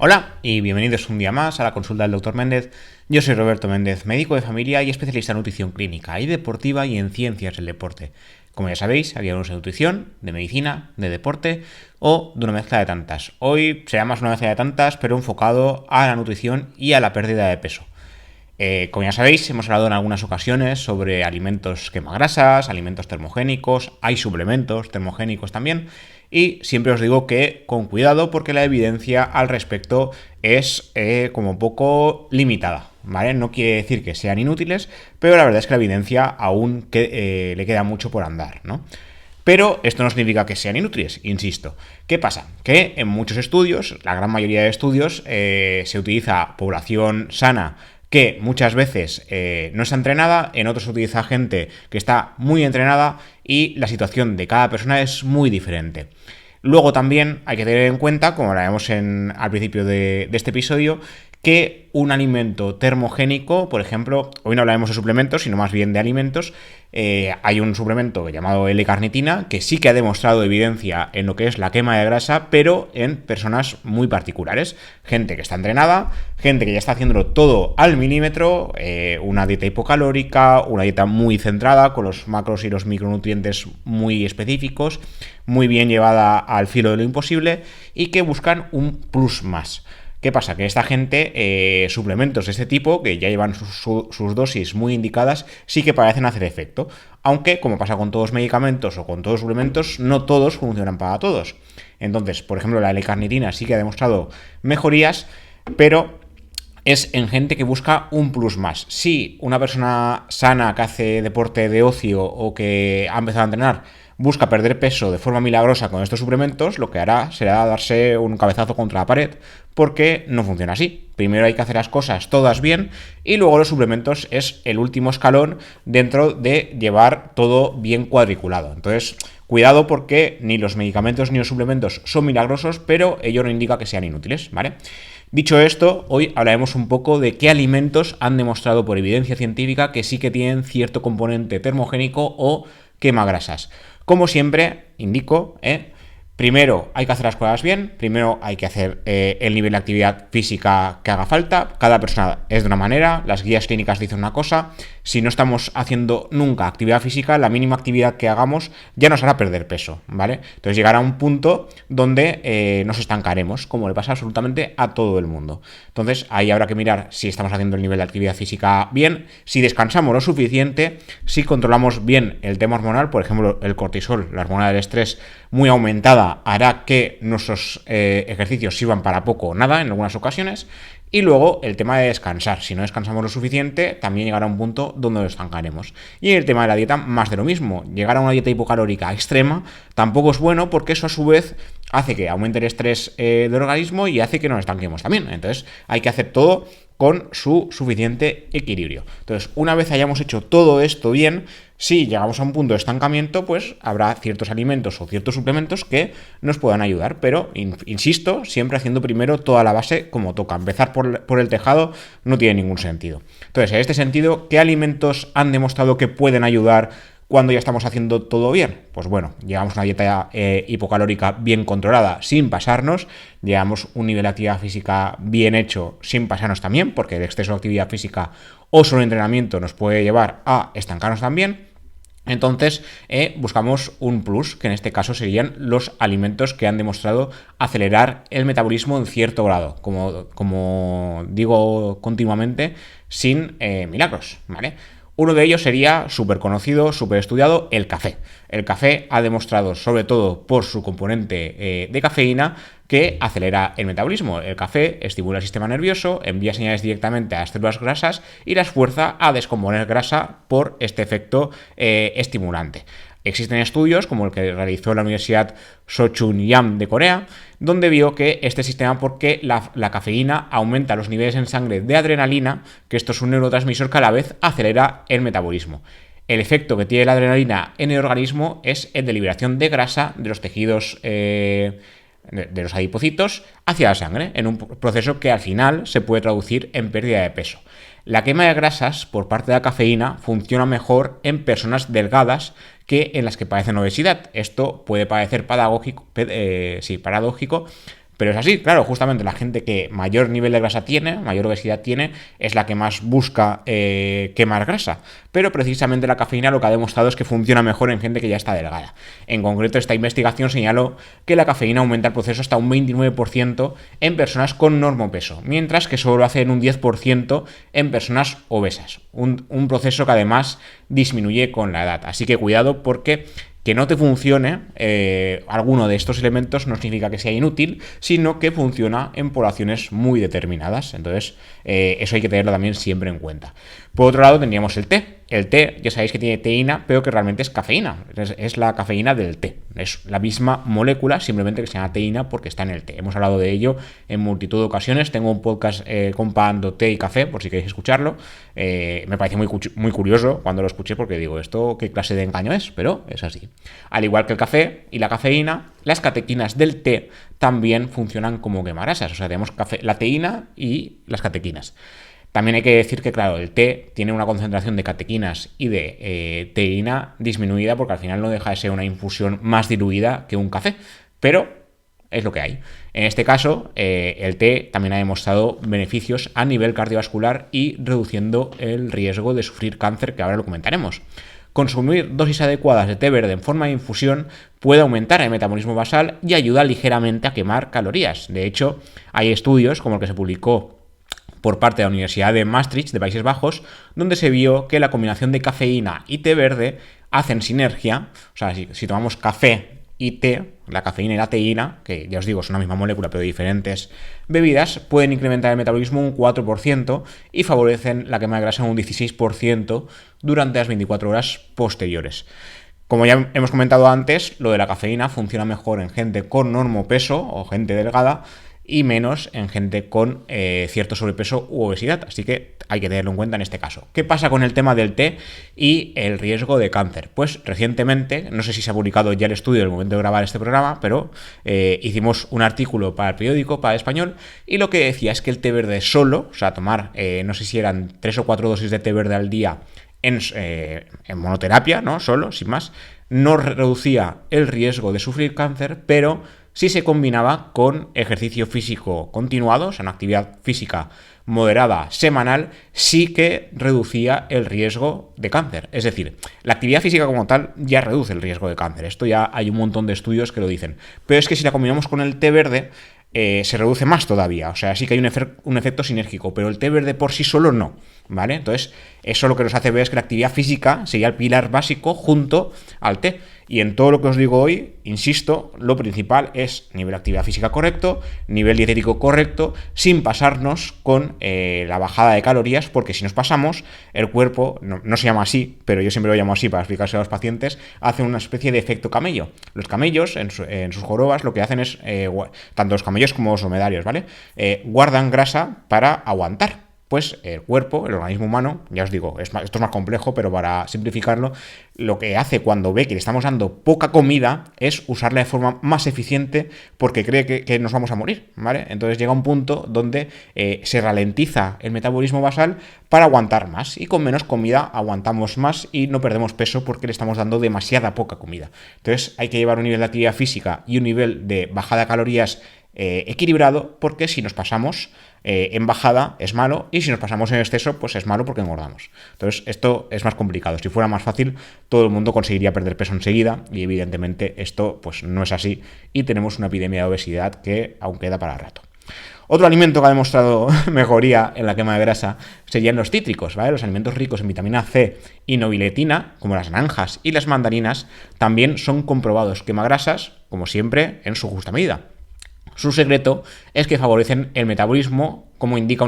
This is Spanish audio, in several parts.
Hola y bienvenidos un día más a la consulta del Dr. Méndez. Yo soy Roberto Méndez, médico de familia y especialista en nutrición clínica y deportiva y en ciencias del deporte. Como ya sabéis, aquí hablamos de nutrición, de medicina, de deporte o de una mezcla de tantas. Hoy será más una mezcla de tantas, pero enfocado a la nutrición y a la pérdida de peso. Como ya sabéis, hemos hablado en algunas ocasiones sobre alimentos quemagrasas, alimentos termogénicos, hay suplementos termogénicos también, y siempre os digo que con cuidado porque la evidencia al respecto es como poco limitada, ¿vale? No quiere decir que sean inútiles, pero la verdad es que la evidencia aún le queda mucho por andar, ¿no? Pero esto no significa que sean inútiles, insisto. ¿Qué pasa? Que en muchos estudios, la gran mayoría de estudios, se utiliza población sana que muchas veces no está entrenada, en otros se utiliza gente que está muy entrenada y la situación de cada persona es muy diferente. Luego también hay que tener en cuenta, como hablaremos al principio de este episodio, que un alimento termogénico, por ejemplo, hoy no hablaremos de suplementos, sino más bien de alimentos, hay un suplemento llamado L-carnitina que sí que ha demostrado evidencia en lo que es la quema de grasa, pero en personas muy particulares. Gente que está entrenada, gente que ya está haciéndolo todo al milímetro, una dieta hipocalórica, una dieta muy centrada, con los macros y los micronutrientes muy específicos, muy bien llevada al filo de lo imposible y que buscan un plus más. ¿Qué pasa? Que esta gente, suplementos de este tipo, que ya llevan sus dosis muy indicadas, sí que parecen hacer efecto. Aunque, como pasa con todos los medicamentos o con todos los suplementos, no todos funcionan para todos. Entonces, por ejemplo, la L-carnitina sí que ha demostrado mejorías, pero es en gente que busca un plus más. Si una persona sana que hace deporte de ocio o que ha empezado a entrenar busca perder peso de forma milagrosa con estos suplementos, lo que hará será darse un cabezazo contra la pared, porque no funciona así. Primero hay que hacer las cosas todas bien y luego los suplementos es el último escalón dentro de llevar todo bien cuadriculado. Entonces, cuidado porque ni los medicamentos ni los suplementos son milagrosos, pero ello no indica que sean inútiles, ¿vale? Dicho esto, hoy hablaremos un poco de qué alimentos han demostrado por evidencia científica que sí que tienen cierto componente termogénico o quemagrasas. Como siempre, indico, primero hay que hacer las cosas bien, primero hay que hacer el nivel de actividad física que haga falta, cada persona es de una manera, las guías clínicas dicen una cosa, si no estamos haciendo nunca actividad física, la mínima actividad que hagamos ya nos hará perder peso, ¿vale? Entonces llegará un punto donde nos estancaremos, como le pasa absolutamente a todo el mundo. Entonces ahí habrá que mirar si estamos haciendo el nivel de actividad física bien, si descansamos lo suficiente, si controlamos bien el tema hormonal, por ejemplo el cortisol, la hormona del estrés muy aumentada, hará que nuestros ejercicios sirvan para poco o nada en algunas ocasiones. Y luego el tema de descansar. Si no descansamos lo suficiente, también llegará un punto donde nos estancaremos. Y en el tema de la dieta, más de lo mismo. Llegar a una dieta hipocalórica extrema tampoco es bueno porque eso a su vez hace que aumente el estrés del organismo y hace que nos estanquemos también. Entonces hay que hacer todo con su suficiente equilibrio. Entonces, una vez hayamos hecho todo esto bien, si llegamos a un punto de estancamiento, pues habrá ciertos alimentos o ciertos suplementos que nos puedan ayudar, pero, insisto, siempre haciendo primero toda la base como toca. Empezar por el tejado no tiene ningún sentido. Entonces, en este sentido, ¿qué alimentos han demostrado que pueden ayudar cuando ya estamos haciendo todo bien? Pues bueno, llevamos una dieta hipocalórica bien controlada sin pasarnos, llevamos un nivel de actividad física bien hecho sin pasarnos también, porque el exceso de actividad física o solo entrenamiento nos puede llevar a estancarnos también. Entonces buscamos un plus, que en este caso serían los alimentos que han demostrado acelerar el metabolismo en cierto grado, como digo continuamente, sin milagros, ¿vale? Uno de ellos sería súper conocido, súper estudiado, el café. El café ha demostrado, sobre todo por su componente de cafeína, que acelera el metabolismo. El café estimula el sistema nervioso, envía señales directamente a las células grasas y las fuerza a descomponer grasa por este efecto estimulante. Existen estudios, como el que realizó la Universidad Sochun-Yam de Corea, donde vio que este sistema, porque la cafeína aumenta los niveles en sangre de adrenalina, que esto es un neurotransmisor que a la vez acelera el metabolismo. El efecto que tiene la adrenalina en el organismo es el de liberación de grasa de los tejidos de los adipocitos hacia la sangre, en un proceso que al final se puede traducir en pérdida de peso. La quema de grasas por parte de la cafeína funciona mejor en personas delgadas que en las que padecen obesidad. Esto puede parecer paradójico, Pero es así, claro, justamente la gente que mayor nivel de grasa tiene, mayor obesidad tiene, es la que más busca quemar grasa. Pero precisamente la cafeína lo que ha demostrado es que funciona mejor en gente que ya está delgada. En concreto, esta investigación señaló que la cafeína aumenta el proceso hasta un 29% en personas con normopeso, mientras que solo hace en un 10% en personas obesas. Un proceso que además disminuye con la edad. Así que cuidado, porque que no te funcione alguno de estos elementos no significa que sea inútil, sino que funciona en poblaciones muy determinadas. Entonces, eso hay que tenerlo también siempre en cuenta. Por otro lado, tendríamos el té. El té, ya sabéis que tiene teína, pero que realmente es cafeína. Es la cafeína del té. Es la misma molécula, simplemente que se llama teína porque está en el té. Hemos hablado de ello en multitud de ocasiones. Tengo un podcast comparando té y café, por si queréis escucharlo. Me parece muy curioso cuando lo escuché porque digo, ¿esto qué clase de engaño es? Pero es así. Al igual que el café y la cafeína, las catequinas del té también funcionan como quemargrasas. O sea, tenemos la teína y las catequinas. También hay que decir que, claro, el té tiene una concentración de catequinas y de teína disminuida porque al final no deja de ser una infusión más diluida que un café. Pero es lo que hay. En este caso, el té también ha demostrado beneficios a nivel cardiovascular y reduciendo el riesgo de sufrir cáncer, que ahora lo comentaremos. Consumir dosis adecuadas de té verde en forma de infusión puede aumentar el metabolismo basal y ayuda ligeramente a quemar calorías. De hecho, hay estudios como el que se publicó por parte de la Universidad de Maastricht de Países Bajos, donde se vio que la combinación de cafeína y té verde hacen sinergia. O sea, si tomamos café y té, la cafeína y la teína, que ya os digo, son la misma molécula pero de diferentes bebidas, pueden incrementar el metabolismo un 4% y favorecen la quema de grasa un 16% durante las 24 horas posteriores. Como ya hemos comentado antes, lo de la cafeína funciona mejor en gente con normopeso o gente delgada y menos en gente con cierto sobrepeso u obesidad. Así que hay que tenerlo en cuenta en este caso. ¿Qué pasa con el tema del té y el riesgo de cáncer? Pues recientemente, no sé si se ha publicado ya el estudio en el momento de grabar este programa, pero hicimos un artículo para el periódico, para el Español, y lo que decía es que el té verde solo, o sea, tomar, no sé si eran 3 o 4 dosis de té verde al día en monoterapia, ¿no? Solo, sin más, no reducía el riesgo de sufrir cáncer, pero si se combinaba con ejercicio físico continuado, o sea, una actividad física moderada semanal, sí que reducía el riesgo de cáncer. Es decir, la actividad física como tal ya reduce el riesgo de cáncer. Esto ya hay un montón de estudios que lo dicen. Pero es que si la combinamos con el té verde, se reduce más todavía. O sea, sí que hay un efecto sinérgico, pero el té verde por sí solo no, ¿vale? Entonces, eso lo que nos hace ver es que la actividad física sería el pilar básico junto al té. Y en todo lo que os digo hoy, insisto, lo principal es nivel de actividad física correcto, nivel dietético correcto, sin pasarnos con la bajada de calorías, porque si nos pasamos, el cuerpo, no se llama así, pero yo siempre lo llamo así para explicarse a los pacientes, hace una especie de efecto camello. Los camellos, en sus jorobas, lo que hacen es, tanto los camellos como los dromedarios, ¿vale? Guardan grasa para aguantar. Pues el cuerpo, el organismo humano, ya os digo, esto es más complejo, pero para simplificarlo, lo que hace cuando ve que le estamos dando poca comida es usarla de forma más eficiente porque cree que nos vamos a morir, ¿vale? Entonces llega un punto donde se ralentiza el metabolismo basal para aguantar más, y con menos comida aguantamos más y no perdemos peso porque le estamos dando demasiada poca comida. Entonces hay que llevar un nivel de actividad física y un nivel de bajada de calorías equilibrado, porque si nos pasamos en bajada es malo, y si nos pasamos en exceso pues es malo porque engordamos. Entonces esto es más complicado. Si fuera más fácil, todo el mundo conseguiría perder peso enseguida, y evidentemente esto pues no es así, y tenemos una epidemia de obesidad que aún queda para rato. Otro alimento que ha demostrado mejoría en la quema de grasa serían los cítricos, ¿vale? Los alimentos ricos en vitamina C y nobiletina, como las naranjas y las mandarinas, también son comprobados quemagrasas, como siempre, en su justa medida. Su secreto es que favorecen el metabolismo, como indica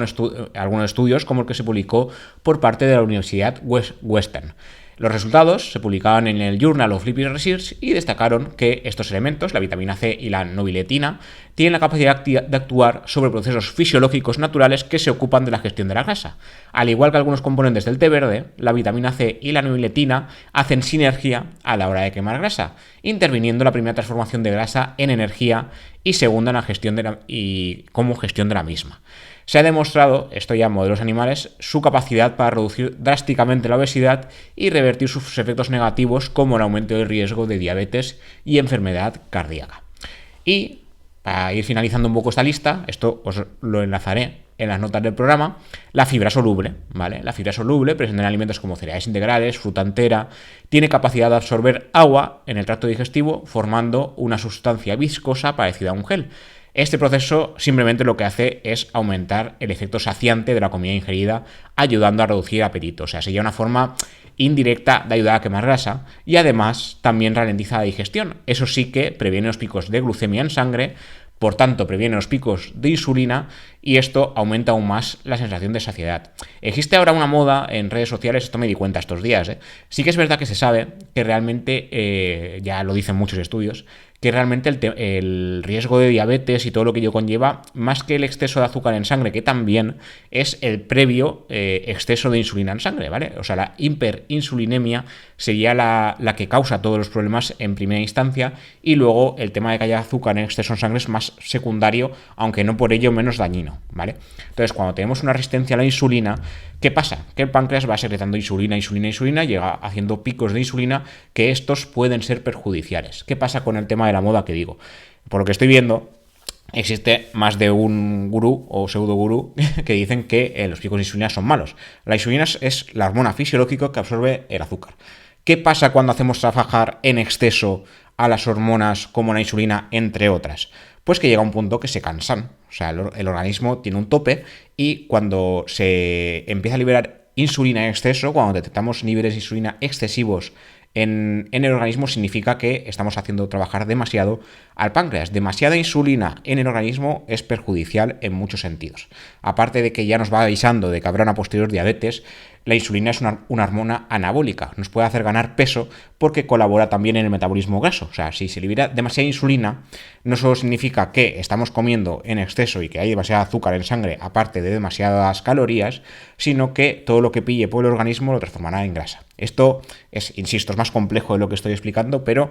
algunos estudios, como el que se publicó por parte de la Universidad Western. Los resultados se publicaban en el Journal of Lipid Research y destacaron que estos elementos, la vitamina C y la nobiletina, tienen la capacidad de actuar sobre procesos fisiológicos naturales que se ocupan de la gestión de la grasa. Al igual que algunos componentes del té verde, la vitamina C y la nobiletina hacen sinergia a la hora de quemar grasa, interviniendo en la primera transformación de grasa en energía y segunda en la gestión como gestión de la misma. Se ha demostrado, esto ya en modelos animales, su capacidad para reducir drásticamente la obesidad y revertir sus efectos negativos, como el aumento del riesgo de diabetes y enfermedad cardíaca. Y para ir finalizando un poco esta lista, esto os lo enlazaré en las notas del programa, la fibra soluble, ¿vale? La fibra soluble presente en alimentos como cereales integrales, fruta entera, tiene capacidad de absorber agua en el tracto digestivo formando una sustancia viscosa parecida a un gel. Este proceso simplemente lo que hace es aumentar el efecto saciante de la comida ingerida, ayudando a reducir el apetito. O sea, sería una forma indirecta de ayudar a quemar grasa y además también ralentiza la digestión. Eso sí que previene los picos de glucemia en sangre, por tanto previene los picos de insulina y esto aumenta aún más la sensación de saciedad. Existe ahora una moda en redes sociales, esto me di cuenta estos días, sí que es verdad que se sabe que realmente, ya lo dicen muchos estudios, que realmente el riesgo de diabetes y todo lo que ello conlleva, más que el exceso de azúcar en sangre, que también es el previo exceso de insulina en sangre, ¿vale? O sea, la hiperinsulinemia sería la que causa todos los problemas en primera instancia y luego el tema de que haya azúcar en exceso en sangre es más secundario, aunque no por ello menos dañino, ¿vale? Entonces, cuando tenemos una resistencia a la insulina, ¿qué pasa? Que el páncreas va secretando insulina, llega haciendo picos de insulina que estos pueden ser perjudiciales. ¿Qué pasa con el tema de la moda que digo? Por lo que estoy viendo, existe más de un gurú o pseudo gurú que dicen que los picos de insulina son malos. La insulina es la hormona fisiológica que absorbe el azúcar. ¿Qué pasa cuando hacemos trabajar en exceso a las hormonas como la insulina, entre otras? Pues que llega un punto que se cansan. O sea, el organismo tiene un tope y cuando se empieza a liberar insulina en exceso, cuando detectamos niveles de insulina excesivos en el organismo, significa que estamos haciendo trabajar demasiado al páncreas. Demasiada insulina en el organismo es perjudicial en muchos sentidos. Aparte de que ya nos va avisando de que habrá una posterior diabetes, la insulina es una hormona anabólica, nos puede hacer ganar peso porque colabora también en el metabolismo graso. O sea, si se libera demasiada insulina, no solo significa que estamos comiendo en exceso y que hay demasiado azúcar en sangre, aparte de demasiadas calorías, sino que todo lo que pille por el organismo lo transformará en grasa. Esto es, insisto, es más complejo de lo que estoy explicando, pero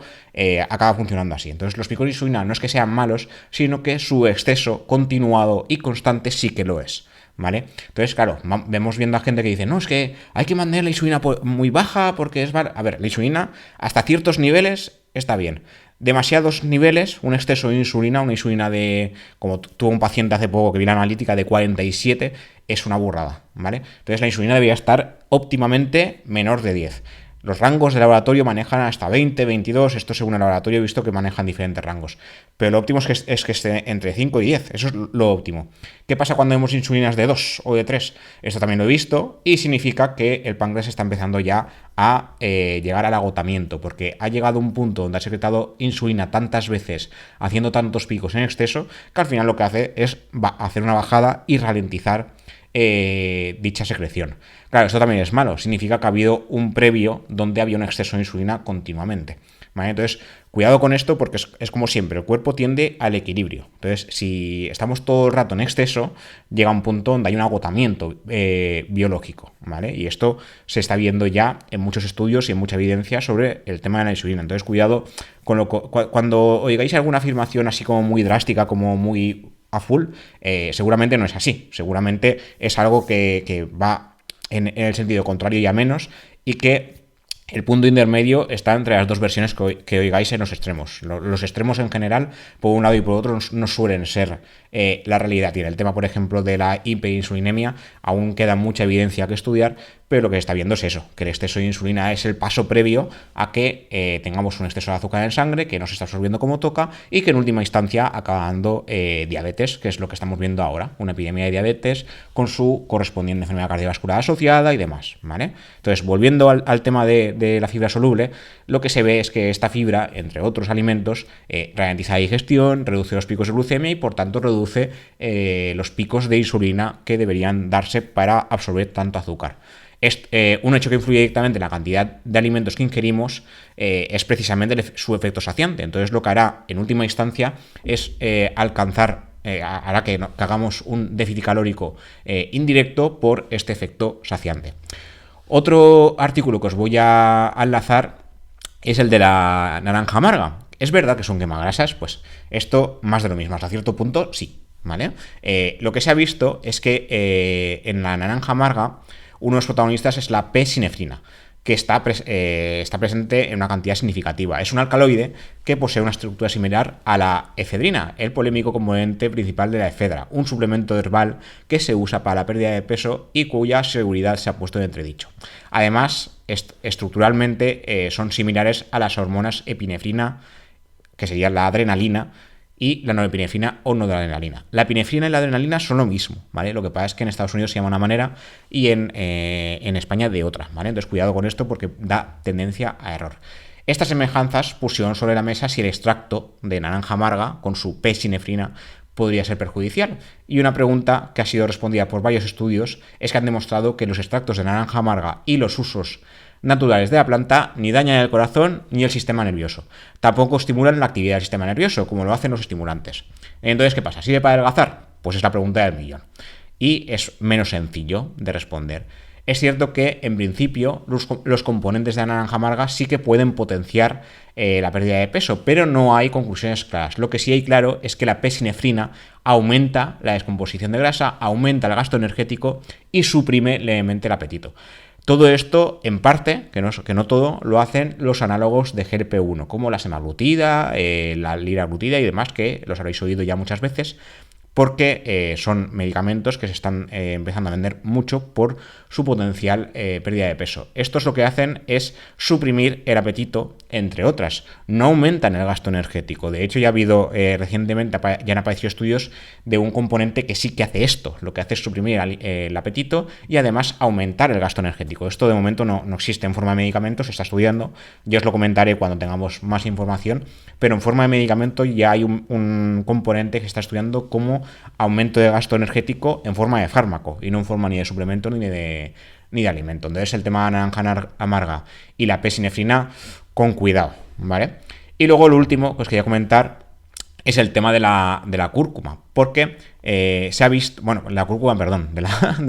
acaba funcionando así. Entonces, los picos de insulina no es que sean malos, sino que su exceso continuado y constante sí que lo es. ¿Vale? Entonces, claro, vemos viendo a gente que dice, no, es que hay que mantener la insulina muy baja porque es... A ver, la insulina hasta ciertos niveles está bien. Demasiados niveles, un exceso de insulina, una insulina de, como tuvo un paciente hace poco que vi la analítica de 47, es una burrada, ¿vale? Entonces la insulina debería estar óptimamente menor de 10. Los rangos de laboratorio manejan hasta 20, 22, esto según el laboratorio he visto que manejan diferentes rangos. Pero lo óptimo es que esté entre 5 y 10, eso es lo óptimo. ¿Qué pasa cuando vemos insulinas de 2 o de 3? Esto también lo he visto y significa que el páncreas está empezando ya a llegar al agotamiento, porque ha llegado un punto donde ha secretado insulina tantas veces, haciendo tantos picos en exceso, que al final lo que hace es hacer una bajada y ralentizar dicha secreción. Claro, esto también es malo, significa que ha habido un previo donde había un exceso de insulina continuamente, ¿vale? Entonces, cuidado con esto porque es como siempre, el cuerpo tiende al equilibrio. Entonces, si estamos todo el rato en exceso, llega un punto donde hay un agotamiento biológico, ¿vale? Y esto se está viendo ya en muchos estudios y en mucha evidencia sobre el tema de la insulina. Entonces, cuidado con cuando oigáis alguna afirmación así como muy drástica, como muy a full, seguramente no es así. Seguramente es algo que va en el sentido contrario y a menos, y que el punto intermedio está entre las dos versiones que oigáis en los extremos. Los extremos en general, por un lado y por otro, no suelen ser la realidad. Y en el tema, por ejemplo, de la hiperinsulinemia, aún queda mucha evidencia que estudiar, pero lo que se está viendo es eso, que el exceso de insulina es el paso previo a que tengamos un exceso de azúcar en sangre, que no se está absorbiendo como toca y que en última instancia acaba dando diabetes, que es lo que estamos viendo ahora, una epidemia de diabetes con su correspondiente enfermedad cardiovascular asociada y demás, ¿vale? Entonces, volviendo al tema de la fibra soluble, lo que se ve es que esta fibra, entre otros alimentos, ralentiza la digestión, reduce los picos de glucemia y por tanto reduce los picos de insulina que deberían darse para absorber tanto azúcar. Un hecho que influye directamente en la cantidad de alimentos que ingerimos es precisamente su efecto saciante. Entonces lo que hará en última instancia es hará que hagamos un déficit calórico indirecto por este efecto saciante. Otro artículo que os voy a enlazar es el de la naranja amarga. ¿Es verdad que son quemagrasas? Pues esto más de lo mismo, hasta cierto punto sí, ¿vale? Lo que se ha visto es que en la naranja amarga uno de los protagonistas es la P-sinefrina. que está presente en una cantidad significativa. Es un alcaloide que posee una estructura similar a la efedrina, el polémico componente principal de la efedra, un suplemento herbal que se usa para la pérdida de peso y cuya seguridad se ha puesto en entredicho. Además, estructuralmente son similares a las hormonas epinefrina, que sería la adrenalina, y la norepinefrina o noradrenalina. La epinefrina y la adrenalina son lo mismo, ¿vale? Lo que pasa es que en Estados Unidos se llama de una manera y en España de otra, ¿vale? Entonces cuidado con esto porque da tendencia a error. Estas semejanzas pusieron sobre la mesa si el extracto de naranja amarga con su P-sinefrina podría ser perjudicial. Y una pregunta que ha sido respondida por varios estudios es que han demostrado que los extractos de naranja amarga y los usos naturales de la planta ni dañan el corazón ni el sistema nervioso. Tampoco estimulan la actividad del sistema nervioso, como lo hacen los estimulantes. Entonces, ¿qué pasa? ¿Sirve para adelgazar? Pues es la pregunta del millón. Y es menos sencillo de responder. Es cierto que, en principio, los componentes de la naranja amarga sí que pueden potenciar la pérdida de peso, pero no hay conclusiones claras. Lo que sí hay claro es que la P-sinefrina aumenta la descomposición de grasa, aumenta el gasto energético y suprime levemente el apetito. Todo esto, en parte, que no todo, lo hacen los análogos de GLP-1, como la semaglutida, la liraglutida y demás, que los habréis oído ya muchas veces, porque son medicamentos que se están empezando a vender mucho por su potencial pérdida de peso. Estos lo que hacen es suprimir el apetito, entre otras. No aumentan el gasto energético. De hecho, ya ha habido recientemente, ya han aparecido estudios de un componente que sí que hace esto. Lo que hace es suprimir el apetito y además aumentar el gasto energético. Esto de momento no existe en forma de medicamento, se está estudiando. Yo os lo comentaré cuando tengamos más información, pero en forma de medicamento ya hay un componente que está estudiando como aumento de gasto energético en forma de fármaco y no en forma ni de suplemento ni de alimento. Entonces el tema de la naranja amarga y la P-sinefrina con cuidado, ¿vale? Y luego lo último que os quería comentar es el tema de la cúrcuma, porque se ha visto, bueno, la cúrcuma, perdón, de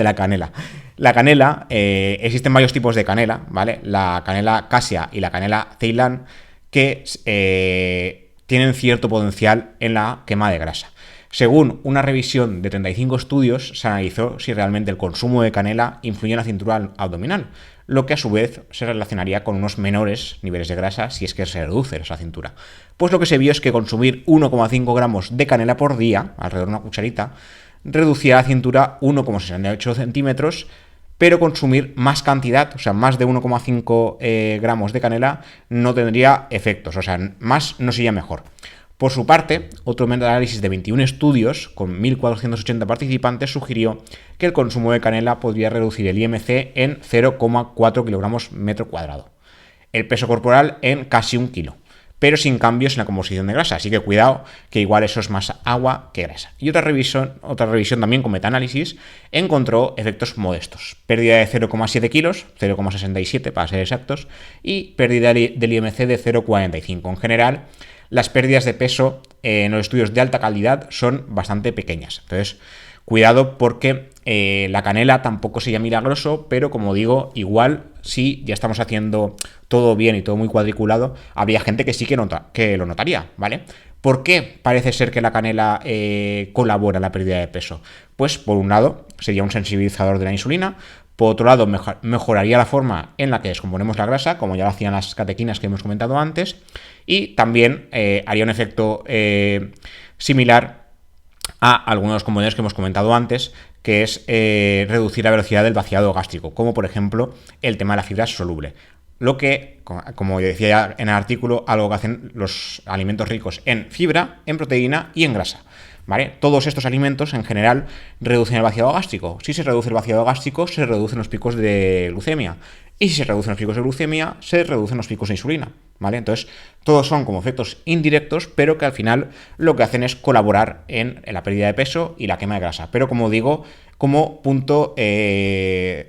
la canela. La canela, existen varios tipos de canela, ¿vale? La canela casia y la canela ceilán que tienen cierto potencial en la quema de grasa. Según una revisión de 35 estudios, se analizó si realmente el consumo de canela influye en la cintura abdominal, lo que a su vez se relacionaría con unos menores niveles de grasa si es que se reduce esa cintura. Pues lo que se vio es que consumir 1,5 gramos de canela por día, alrededor de una cucharita, reducía la cintura 1,68 centímetros, pero consumir más cantidad, o sea, más de 1,5 gramos de canela, no tendría efectos, o sea, más no sería mejor. Por su parte, otro metaanálisis de 21 estudios, con 1.480 participantes, sugirió que el consumo de canela podría reducir el IMC en 0,4 kilogramos metro cuadrado, el peso corporal en casi 1 kilo, pero sin cambios en la composición de grasa, así que cuidado, que igual eso es más agua que grasa. Y otra revisión también con metaanálisis encontró efectos modestos, pérdida de 0,7 kilos, 0,67 para ser exactos, y pérdida del IMC de 0,45. En general, las pérdidas de peso en los estudios de alta calidad son bastante pequeñas. Entonces, cuidado porque la canela tampoco sería milagroso, pero como digo, igual si ya estamos haciendo todo bien y todo muy cuadriculado, habría gente que sí que lo notaría, ¿vale? ¿Por qué parece ser que la canela colabora en la pérdida de peso? Pues por un lado sería un sensibilizador de la insulina. Por otro lado, mejoraría la forma en la que descomponemos la grasa, como ya lo hacían las catequinas que hemos comentado antes, y también haría un efecto similar a algunos de los componentes que hemos comentado antes, que es reducir la velocidad del vaciado gástrico, como por ejemplo el tema de la fibra soluble. Lo que, como decía ya en el artículo, algo que hacen los alimentos ricos en fibra, en proteína y en grasa. ¿Vale? Todos estos alimentos en general reducen el vaciado gástrico. Si se reduce el vaciado gástrico, se reducen los picos de glucemia. Y si se reducen los picos de glucemia, se reducen los picos de insulina. ¿Vale? Entonces, todos son como efectos indirectos, pero que al final lo que hacen es colaborar en la pérdida de peso y la quema de grasa. Pero como digo, como punto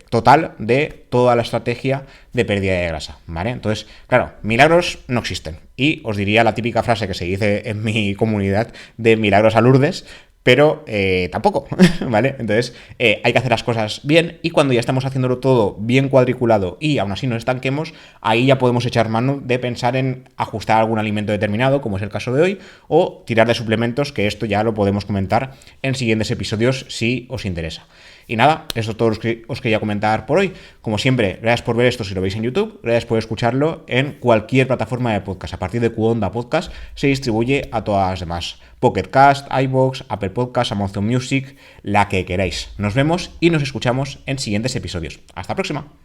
total de toda la estrategia de pérdida de grasa, ¿vale? Entonces, claro, milagros no existen. Y os diría la típica frase que se dice en mi comunidad de milagros a Lourdes, pero tampoco, ¿vale? Entonces, hay que hacer las cosas bien y cuando ya estamos haciéndolo todo bien cuadriculado y aún así nos estanquemos, ahí ya podemos echar mano de pensar en ajustar algún alimento determinado, como es el caso de hoy, o tirar de suplementos, que esto ya lo podemos comentar en siguientes episodios si os interesa. Y nada, eso es todo lo que os quería comentar por hoy. Como siempre, gracias por ver esto si lo veis en YouTube, gracias por escucharlo en cualquier plataforma de podcast. A partir de Qonda Podcast se distribuye a todas las demás. Pocket Cast, iVoox, Apple Podcast, Amazon Music, la que queráis. Nos vemos y nos escuchamos en siguientes episodios. Hasta la próxima.